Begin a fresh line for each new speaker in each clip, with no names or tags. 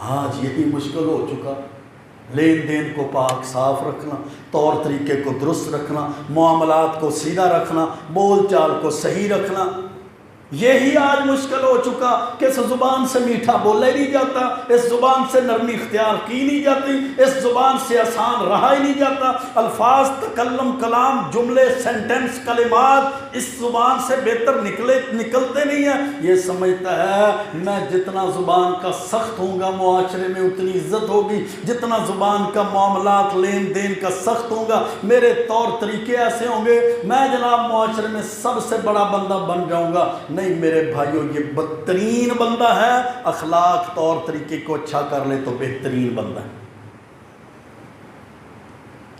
آج یہی مشکل ہو چکا، لین دین کو پاک صاف رکھنا، طور طریقے کو درست رکھنا، معاملات کو سیدھا رکھنا، بول چال کو صحیح رکھنا، یہی آج مشکل ہو چکا کہ اس زبان سے میٹھا بولا ہی نہیں جاتا، اس زبان سے نرمی اختیار کی نہیں جاتی، اس زبان سے آسان رہا ہی نہیں جاتا، الفاظ، تکلم، کلام، جملے، سینٹنس، کلمات اس زبان سے بہتر نکلتے نہیں ہیں۔ یہ سمجھتا ہے میں جتنا زبان کا سخت ہوں گا معاشرے میں اتنی عزت ہوگی، جتنا زبان کا معاملات لین دین کا سخت ہوں گا میرے طور طریقے ایسے ہوں گے، میں جناب معاشرے میں سب سے بڑا بندہ بن جاؤں گا۔ نہیں میرے بھائیوں، یہ بدترین بندہ ہے، اخلاق طور طریقے کو اچھا کر لے تو بہترین بندہ ہے۔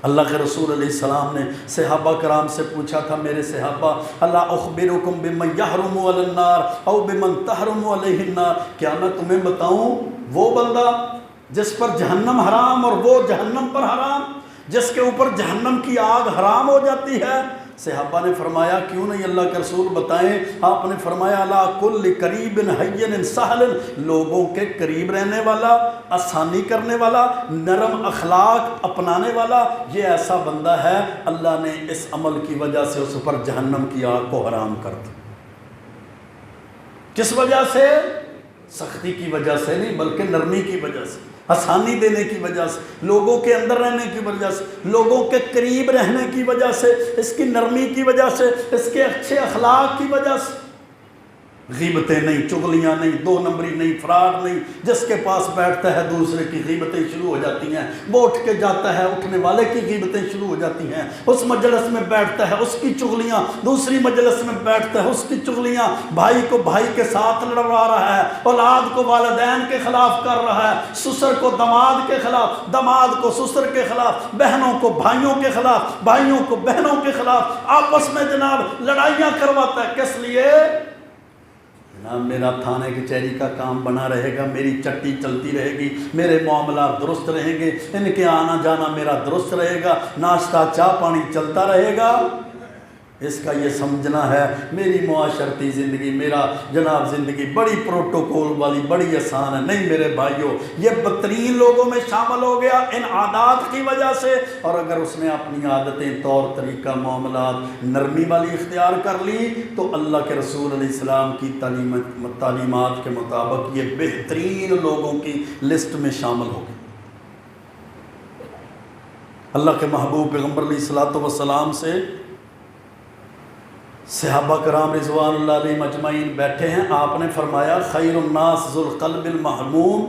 اللہ کے رسول علیہ السلام نے صحابہ کرام سے پوچھا تھا، میرے صحابہ، اللہ اخبرکم بمن یحرم علی النار او بمن تحرم علیہ النار، کیا میں تمہیں بتاؤں وہ بندہ جس پر جہنم حرام اور وہ جہنم پر حرام، جس کے اوپر جہنم کی آگ حرام ہو جاتی ہے؟ صحابہ نے فرمایا کیوں نہیں اللہ کے رسول بتائیں۔ آپ نے فرمایا لا کل قریب حین سہل، لوگوں کے قریب رہنے والا، آسانی کرنے والا، نرم اخلاق اپنانے والا، یہ ایسا بندہ ہے اللہ نے اس عمل کی وجہ سے اس پر جہنم کی آگ کو حرام کر دیا۔ کس وجہ سے؟ سختی کی وجہ سے نہیں بلکہ نرمی کی وجہ سے، آسانی دینے کی وجہ سے، لوگوں کے اندر رہنے کی وجہ سے، لوگوں کے قریب رہنے کی وجہ سے، اس کی نرمی کی وجہ سے، اس کے اچھے اخلاق کی وجہ سے۔ غیبتیں نہیں، چغلیاں نہیں، دو نمبری نہیں، فراڈ نہیں، جس کے پاس بیٹھتا ہے دوسرے کی غیبتیں شروع ہو جاتی ہیں، وہ اٹھ کے جاتا ہے اٹھنے والے کی غیبتیں شروع ہو جاتی ہیں، اس مجلس میں بیٹھتا ہے اس کی چغلیاں، دوسری مجلس میں بیٹھتا ہے اس کی چغلیاں، بھائی کو بھائی کے ساتھ لڑوا رہا ہے، اولاد کو والدین کے خلاف کر رہا ہے، سسر کو داماد کے خلاف، داماد کو سسر کے خلاف، بہنوں کو بھائیوں کے خلاف، بھائیوں کو بہنوں کے خلاف، آپس میں جناب لڑائیاں کرواتا ہے۔ کس لیے؟ میرا تھانے کچہری کا کام بنا رہے گا، میری چٹی چلتی رہے گی، میرے معاملات درست رہیں گے، ان کے آنا جانا میرا درست رہے گا، ناشتہ چائے پانی چلتا رہے گا۔ اس کا یہ سمجھنا ہے میری معاشرتی زندگی، میرا جناب زندگی بڑی پروٹوکول والی، بڑی آسان ہے۔ نہیں میرے بھائیوں، یہ بدترین لوگوں میں شامل ہو گیا ان عادات کی وجہ سے، اور اگر اس نے اپنی عادتیں، طور طریقہ، معاملات نرمی والی اختیار کر لی تو اللہ کے رسول علیہ السلام کی تعلیمات کے مطابق یہ بہترین لوگوں کی لسٹ میں شامل ہو گئی۔ اللہ کے محبوب پیغمبر علیہ السلام سے صحابہ کرام رضوان اللہ علیہم اجمعین بیٹھے ہیں، آپ نے فرمایا خیر الناس ذو القلب المحموم